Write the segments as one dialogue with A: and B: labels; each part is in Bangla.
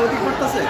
A: ওদিক করতেছে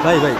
A: ভাই ভাই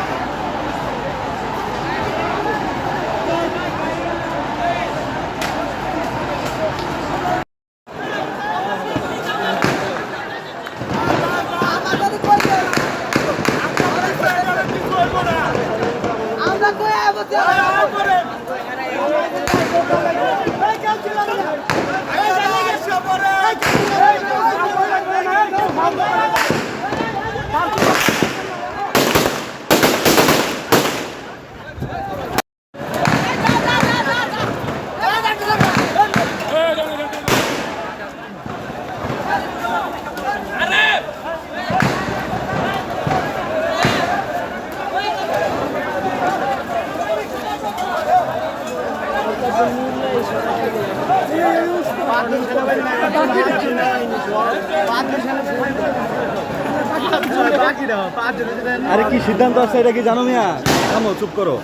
A: আরে কি সিদ্ধান্ত আছে এটা কি জানো মিয়া? থামো, চুপ করো।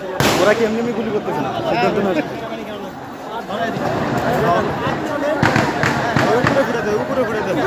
A: ওরা কি এমনি গুলি করতেছে না, সিদ্ধান্ত না উপরে ঘুরে দেবে।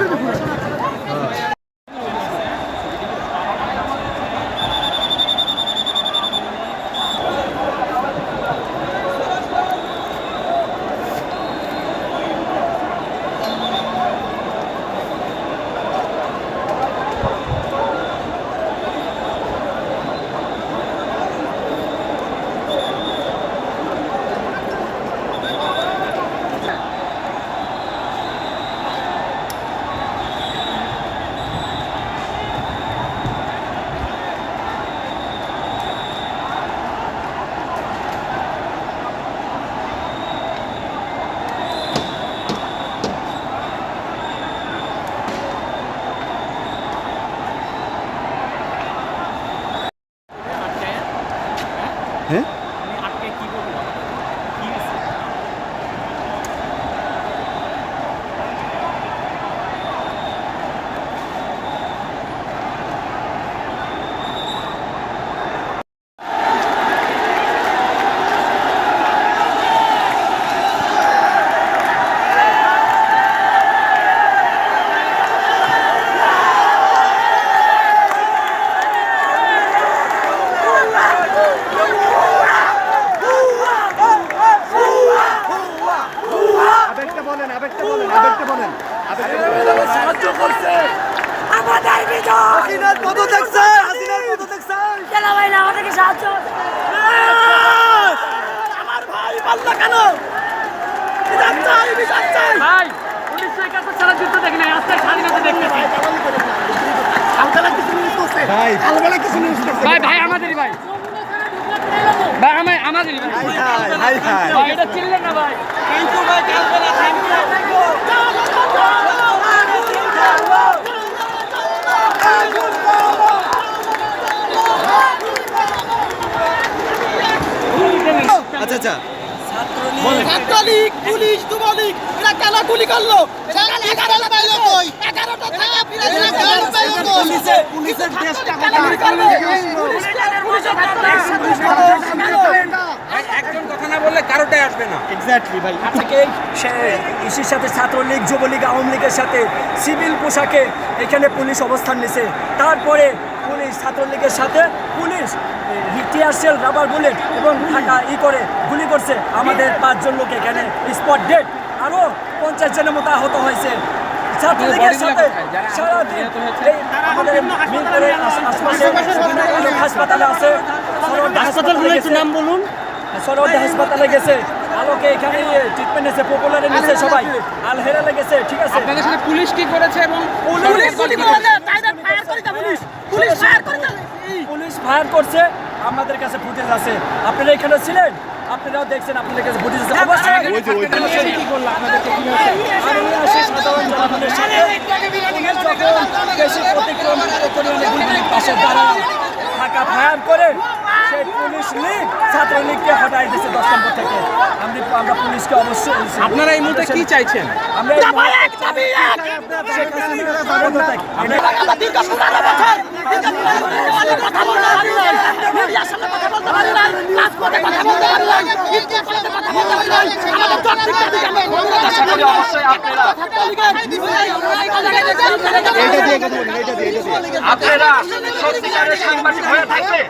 A: হ্যাঁ সাহায্য করছে আমাদের বিজয়। হাসিনার পদ দেখছে, হাসিনার পদ দেখছে। কেন ভাই না আমাদেরকে সাহায্য? আমার ভাই পাল্লা কেন? বিচার চাই, বিচার চাই ভাই। 1971 সালের যুদ্ধ দেখি না, আজকে স্বাধীনতা দেখতেছি। আলবেলা কিছু নিউজ করছে ভাই, আলবেলা কিছু নিউজ করছে ভাই। ভাই আমাদেরই ভাই, ভাই আমাদেরই ভাই। হাই হাই ভাই, এটা চিনলেন না ভাই? থ্যাংক ইউ ভাই, আলবেলা থ্যাংক ইউ। আচ্ছা আচ্ছা, ছাত্রলীগ পুলিশ যুবলীগ এরা কেন গুলি করলো? পুলিশের একজন কথা না বললে কারোটাই আসবে না। এক্স্যাক্টলি ভাই। আজকে ইসির সাথে ছাত্রলীগ যুবলীগ আওয়ামী লীগের সাথে সিভিল পোশাকে এখানে পুলিশ অবস্থান নিছে। তারপরে পুলিশ ছাত্রলীগের সাথে পুলিশ টিয়ারশেল রাবার বুলেট এবং ঢাকা করে গুলি করছে। আমাদের 5 জন লোক এখানে স্পট ডেড, আরো 50 জনের মতো আহত হয়েছে। ছাত্রলীগের সাথে সারাদিন আমাদের মিরপুরের আশপাশে হাসপাতালে আছে। নাম বলুন। সরোয়ার্দী হাসপাতালে গেছে, আলোকে এখানে ট্রিটমেন্ট নিয়েছে, পপুলারে নিয়েছে সবাই, আল হেরালে গেছে। ঠিক আছে, আপনাদের সাথে পুলিশ কি করেছে? এবং পুলিশ ফায়ার করছে, আমাদের কাছে ফুটেজ আছে। আপনারা এখানে ছিলেন, আপনারাও দেখছেন, আপনাদের কাছে ফুটেজ আছে। অবশ্যই কি করলো আপনাদেরকে? বেশি অতিক্রম পরিমাণে গুলি পাশে দাঁড়ায় থাকা ফায়ার করে সেই পুলিশ লীগ ছাত্রলীগকে হটাই দিয়েছে 10 নম্বর থেকে। আমরা পুলিশকে অবশ্যই
B: আপনারা এই মুহূর্তে কি চাইছেন?
A: আমরা এই শেখ হাসিনার ক্ষমতা থেকে
C: আপনারা সত্যিকারের সাংবাদিক হয়ে থাকলে